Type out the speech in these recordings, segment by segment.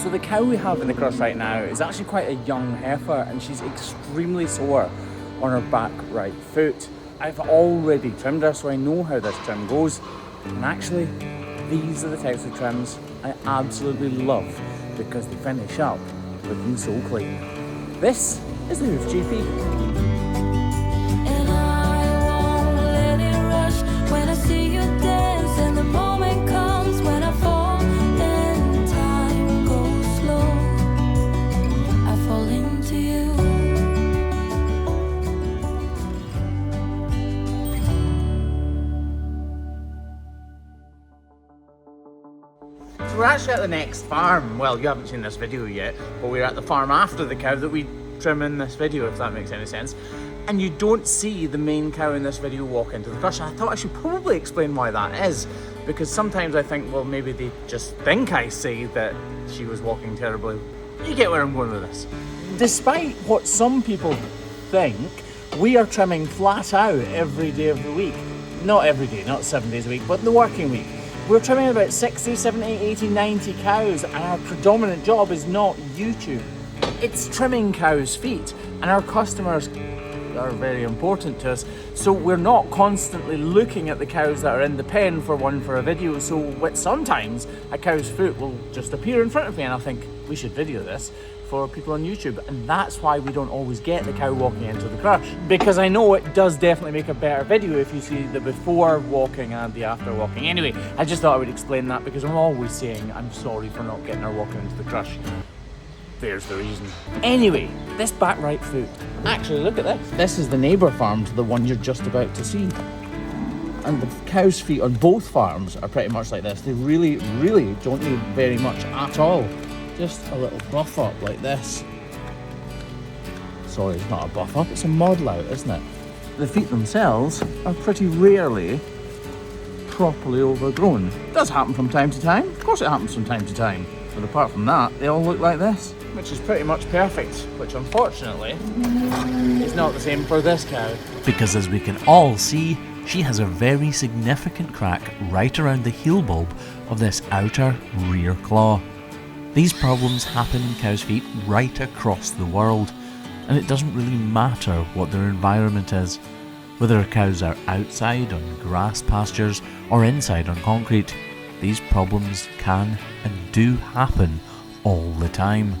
So the cow we have in the crush right now is actually quite a young heifer, and she's extremely sore on her back right foot. I've already trimmed her, so I know how this trim goes. And actually, these are the types of trims I absolutely love because they finish up looking so clean. This is the Hoof GP. And I won't let it rush when I see you dance, and the moment comes when I fall and time goes slow. I fall into you. So we're actually at the next farm. Well, you haven't seen this video yet, but we're at the farm after the cow that we trim in this video, if that makes any sense. And you don't see the main cow in this video walk into the crush. I thought I should probably explain why that is, because sometimes I think, well, maybe they just think I say that she was walking terribly. You get where I'm going with this. Despite what some people think, we are trimming flat out every day of the week. Not every day, not 7 days a week, but the working week. We're trimming about 60, 70, 80, 90 cows, and our predominant job is not YouTube. It's trimming cows' feet, and our customers are very important to us. So we're not constantly looking at the cows that are in the pen for a video. So sometimes a cow's foot will just appear in front of me, and I'll think we should video this for people on YouTube, and that's why we don't always get the cow walking into the crush, because I know it does definitely make a better video if you see the before walking and the after walking. Anyway, I just thought I would explain that because I'm always saying I'm sorry for not getting her walking into the crush. There's the reason. Anyway, this back right foot. Actually, look at this. This is the neighbour farm to the one you're just about to see. And the cow's feet on both farms are pretty much like this. They really, really don't need very much at all. Just a little buff up like this. Sorry, it's not a buff up, it's a model out, isn't it? The feet themselves are pretty rarely properly overgrown. It does happen from time to time. Of course it happens from time to time. But apart from that, they all look like this, which is pretty much perfect, which unfortunately is not the same for this cow. Because as we can all see, she has a very significant crack right around the heel bulb of this outer rear claw. These problems happen in cows' feet right across the world, and it doesn't really matter what their environment is. Whether cows are outside on grass pastures or inside on concrete, these problems can and do happen all the time.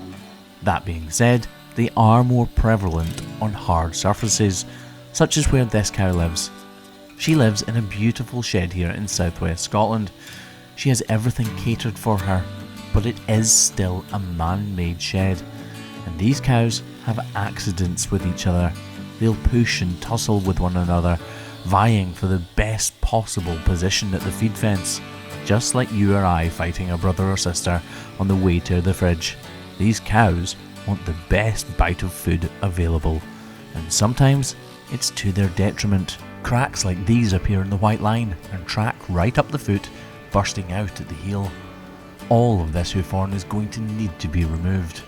That being said, they are more prevalent on hard surfaces, such as where this cow lives. She lives in a beautiful shed here in southwest Scotland. She has everything catered for her, but it is still a man-made shed, and these cows have accidents with each other. They'll push and tussle with one another, vying for the best possible position at the feed fence, just like you or I fighting a brother or sister on the way to the fridge. These cows want the best bite of food available, and sometimes it's to their detriment. Cracks like these appear in the white line and track right up the foot, bursting out at the heel. All of this hoof horn is going to need to be removed,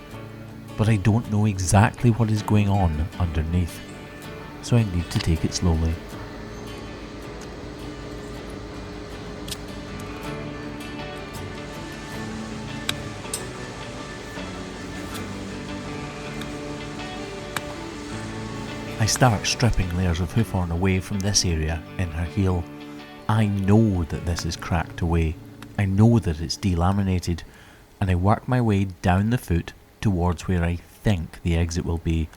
but I don't know exactly what is going on underneath, so I need to take it slowly. I start stripping layers of hoof horn away from this area in her heel. I know that this is cracked away. I know that it's delaminated, and I work my way down the foot towards where I think the exit will be,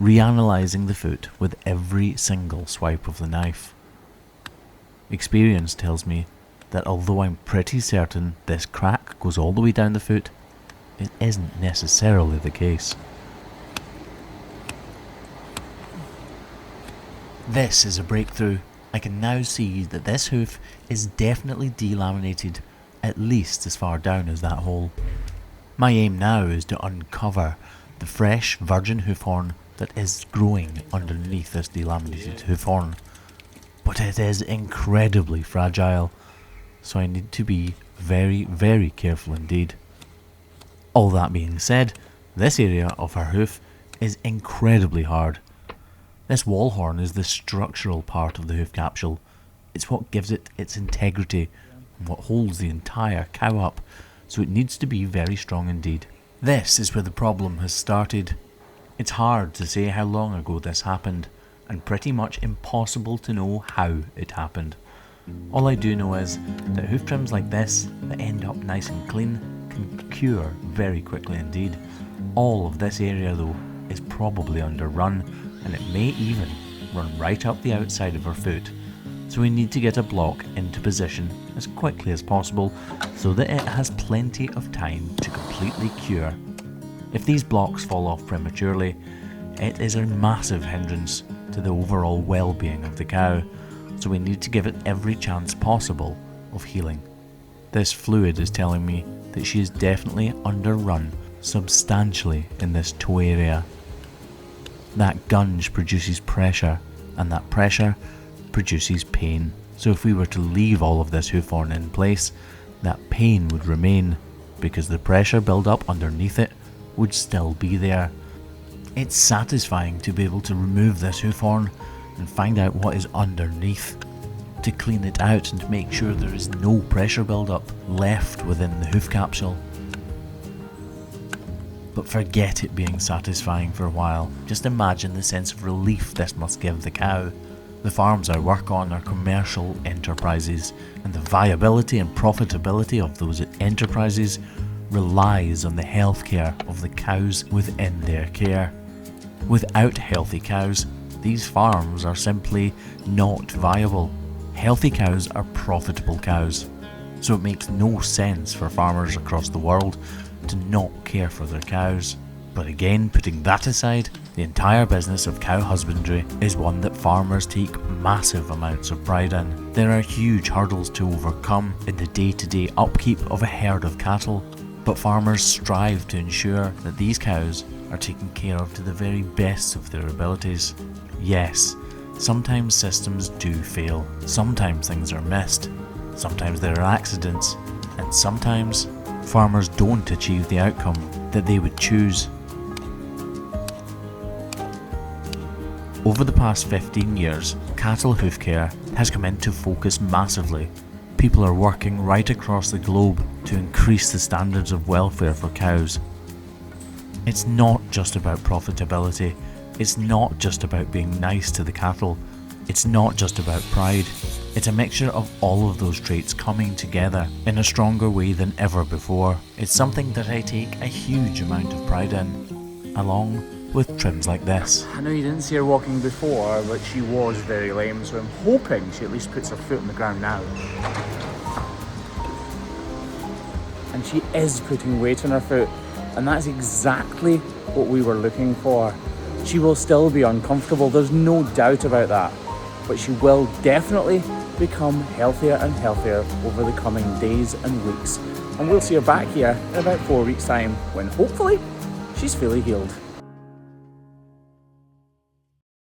reanalysing the foot with every single swipe of the knife. Experience tells me that although I'm pretty certain this crack goes all the way down the foot, it isn't necessarily the case. This is a breakthrough. I can now see that this hoof is definitely delaminated, at least as far down as that hole. My aim now is to uncover the fresh virgin hoof horn that is growing underneath this delaminated hoof horn. But it is incredibly fragile, so I need to be very, very careful indeed. All that being said, this area of her hoof is incredibly hard. This wall horn is the structural part of the hoof capsule. It's what gives it its integrity and what holds the entire cow up, so it needs to be very strong indeed. This is where the problem has started. It's hard to say how long ago this happened, and pretty much impossible to know how it happened. All I do know is that hoof trims like this, that end up nice and clean, can cure very quickly indeed. All of this area though is probably underrun, and it may even run right up the outside of her foot. So we need to get a block into position as quickly as possible so that it has plenty of time to completely cure. If these blocks fall off prematurely, it is a massive hindrance to the overall well-being of the cow, so we need to give it every chance possible of healing. This fluid is telling me that she is definitely underrun substantially in this toe area. That gunge produces pressure, and that pressure produces pain. So if we were to leave all of this hoof horn in place, that pain would remain because the pressure build up underneath it would still be there. It's satisfying to be able to remove this hoof horn and find out what is underneath, to clean it out and make sure there is no pressure build up left within the hoof capsule. But forget it being satisfying for a while. Just imagine the sense of relief this must give the cow. The farms I work on are commercial enterprises, and the viability and profitability of those enterprises relies on the healthcare of the cows within their care. Without healthy cows, these farms are simply not viable. Healthy cows are profitable cows, so it makes no sense for farmers across the world to not care for their cows. But again, putting that aside, the entire business of cow husbandry is one that farmers take massive amounts of pride in. There are huge hurdles to overcome in the day-to-day upkeep of a herd of cattle, but farmers strive to ensure that these cows are taken care of to the very best of their abilities. Yes, sometimes systems do fail, sometimes things are missed, sometimes there are accidents, and sometimes farmers don't achieve the outcome that they would choose. Over the past 15 years, cattle hoof care has come into focus massively. People are working right across the globe to increase the standards of welfare for cows. It's not just about profitability, it's not just about being nice to the cattle, it's not just about pride. It's a mixture of all of those traits coming together in a stronger way than ever before. It's something that I take a huge amount of pride in, along with trims like this. I know you didn't see her walking before, but she was very lame, so I'm hoping she at least puts her foot on the ground now. And she is putting weight on her foot, and that's exactly what we were looking for. She will still be uncomfortable, there's no doubt about that, but she will definitely become healthier and healthier over the coming days and weeks. And we'll see her back here in about 4 weeks' time, when hopefully she's fully healed.